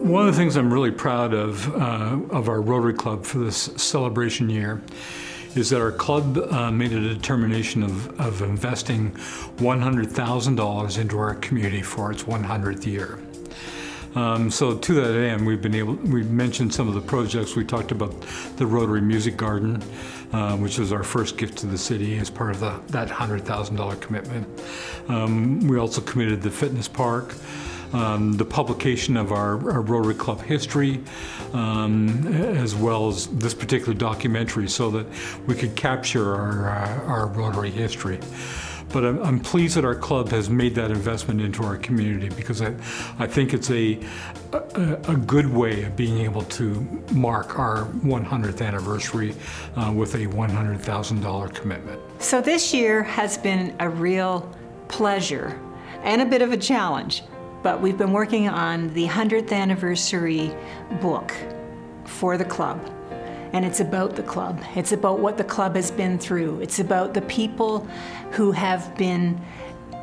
One of the things I'm really proud of our Rotary Club for this celebration year is that our club made a determination of investing $100,000 into our community for its 100th year. So to that end, we've mentioned some of the projects. We talked about the Rotary Music Garden, which was our first gift to the city as part of that $100,000 commitment. We also committed the fitness park, the publication of our Rotary Club history, as well as this particular documentary so that we could capture our Rotary history. But I'm pleased that our club has made that investment into our community because I think it's a good way of being able to mark our 100th anniversary with a $100,000 commitment. So this year has been a real pleasure and a bit of a challenge, but we've been working on the 100th anniversary book for the club. And it's about the club. It's about what the club has been through. It's about the people who have been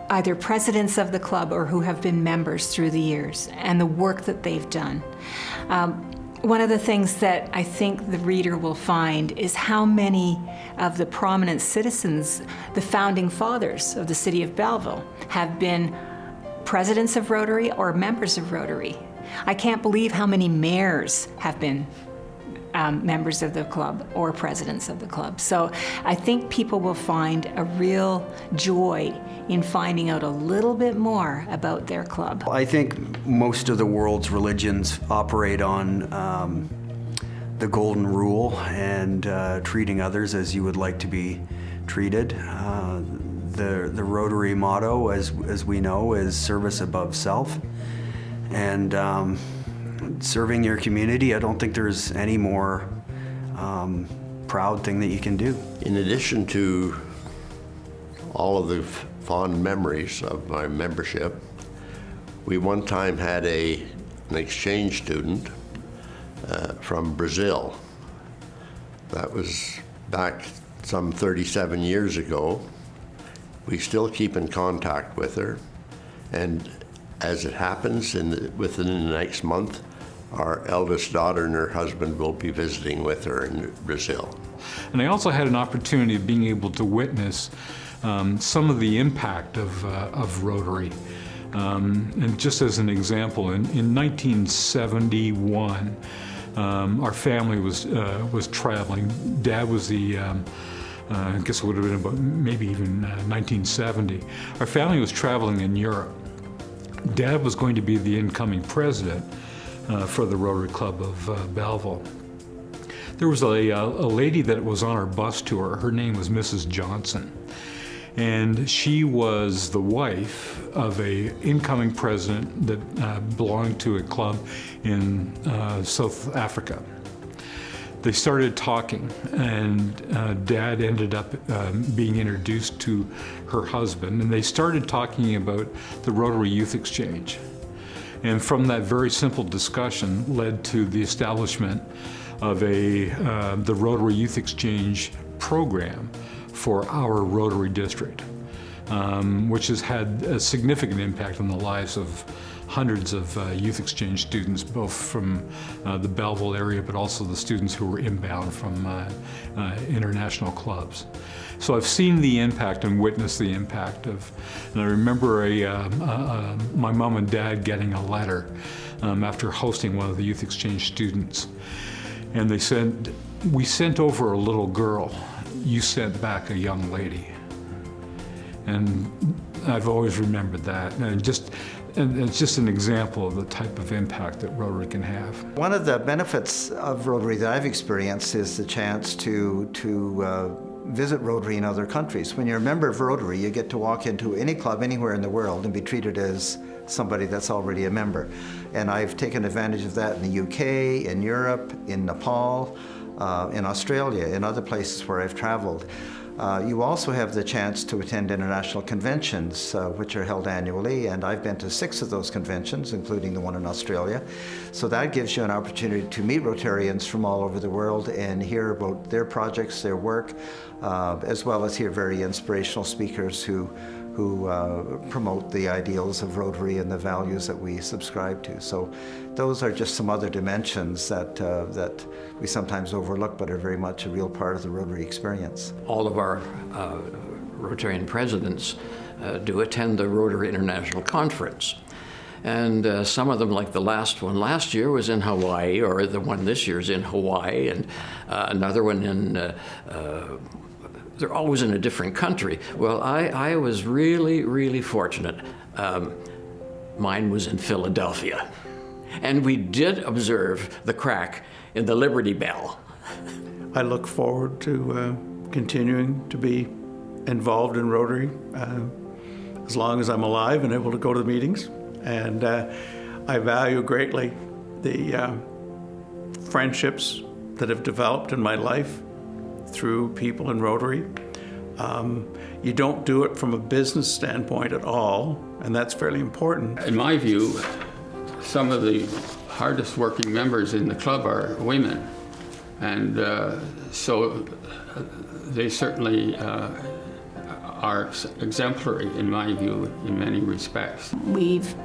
either presidents of the club or who have been members through the years and the work that they've done. One of the things that I think the reader will find is how many of the prominent citizens, the founding fathers of the city of Belleville, have been presidents of Rotary or members of Rotary. I can't believe how many mayors have been members of the club or presidents of the club. So I think people will find a real joy in finding out a little bit more about their club. I think most of the world's religions operate on the golden rule and treating others as you would like to be treated. The Rotary motto, as we know, is service above self. And serving your community, I don't think there's any more proud thing that you can do. In addition to all of the fond memories of my membership, we one time had an exchange student from Brazil. That was back some 37 years ago. We still keep in contact with her, and as it happens, within the next month, our eldest daughter and her husband will be visiting with her in Brazil. And I also had an opportunity of being able to witness some of the impact of Rotary. And just as an example, in 1971, our family was traveling. Dad was the I guess it would have been about maybe even 1970. Our family was traveling in Europe. Dad was going to be the incoming president for the Rotary Club of Belleville. There was a lady that was on our bus tour. Her name was Mrs. Johnson. And she was the wife of a incoming president that belonged to a club in South Africa. They started talking, and Dad ended up being introduced to her husband, and they started talking about the Rotary Youth Exchange. And from that very simple discussion led to the establishment of the Rotary Youth Exchange program for our Rotary district, which has had a significant impact on the lives of hundreds of youth exchange students, both from the Belleville area, but also the students who were inbound from international clubs. So I've seen the impact and witnessed the impact of, and I remember my mom and dad getting a letter after hosting one of the youth exchange students. And they said, "We sent over a little girl, you sent back a young lady." And I've always remembered that. And it's just an example of the type of impact that Rotary can have. One of the benefits of Rotary that I've experienced is the chance to visit Rotary in other countries. When you're a member of Rotary, you get to walk into any club anywhere in the world and be treated as somebody that's already a member. And I've taken advantage of that in the UK, in Europe, in Nepal, in Australia, in other places where I've traveled. You also have the chance to attend international conventions, which are held annually, and I've been to 6 of those conventions, including the one in Australia. So that gives you an opportunity to meet Rotarians from all over the world and hear about their projects, their work, as well as hear very inspirational speakers who promote the ideals of Rotary and the values that we subscribe to. So those are just some other dimensions that we sometimes overlook, but are very much a real part of the Rotary experience. All of our Rotarian presidents do attend the Rotary International Conference. And some of them, like the last one last year, was in Hawaii, or the one this year is in Hawaii, and another one in, they're always in a different country. Well, I was really, really fortunate. Mine was in Philadelphia. And we did observe the crack in the Liberty Bell. I look forward to continuing to be involved in Rotary as long as I'm alive and able to go to the meetings. And I value greatly the friendships that have developed in my life through people in Rotary. You don't do it from a business standpoint at all, and that's fairly important. In my view, some of the hardest working members in the club are women. And so they certainly are exemplary, in my view, in many respects. We've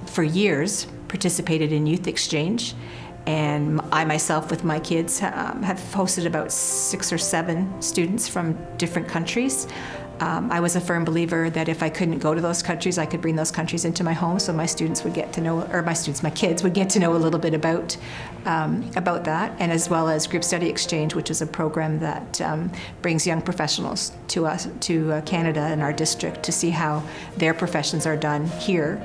for years participated in youth exchange, and I myself with my kids have hosted about 6 or 7 students from different countries. I was a firm believer that if I couldn't go to those countries, I could bring those countries into my home, so my students would get to know, or my kids would get to know a little bit about that, and as well as group study exchange, which is a program that brings young professionals to Canada and our district to see how their professions are done here.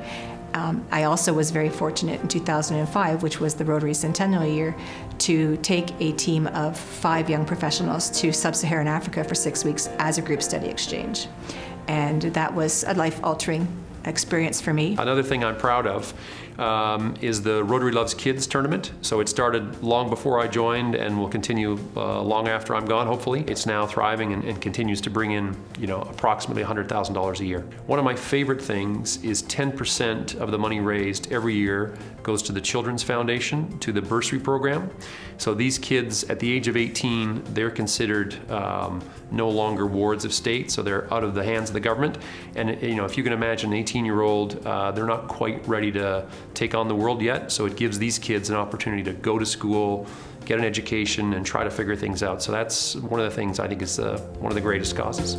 I also was very fortunate in 2005, which was the Rotary Centennial year, to take a team of 5 young professionals to Sub-Saharan Africa for 6 weeks as a group study exchange. And that was a life-altering experience for me. Another thing I'm proud of is the Rotary Loves Kids tournament. So it started long before I joined and will continue long after I'm gone, hopefully. It's now thriving and continues to bring in, approximately $100,000 a year. One of my favorite things is 10% of the money raised every year goes to the Children's Foundation, to the bursary program. So these kids at the age of 18, they're considered no longer wards of state, so they're out of the hands of the government. And if you can imagine an 18-year-old, they're not quite ready to take on the world yet, so it gives these kids an opportunity to go to school, get an education, and try to figure things out. So that's one of the things I think is one of the greatest causes.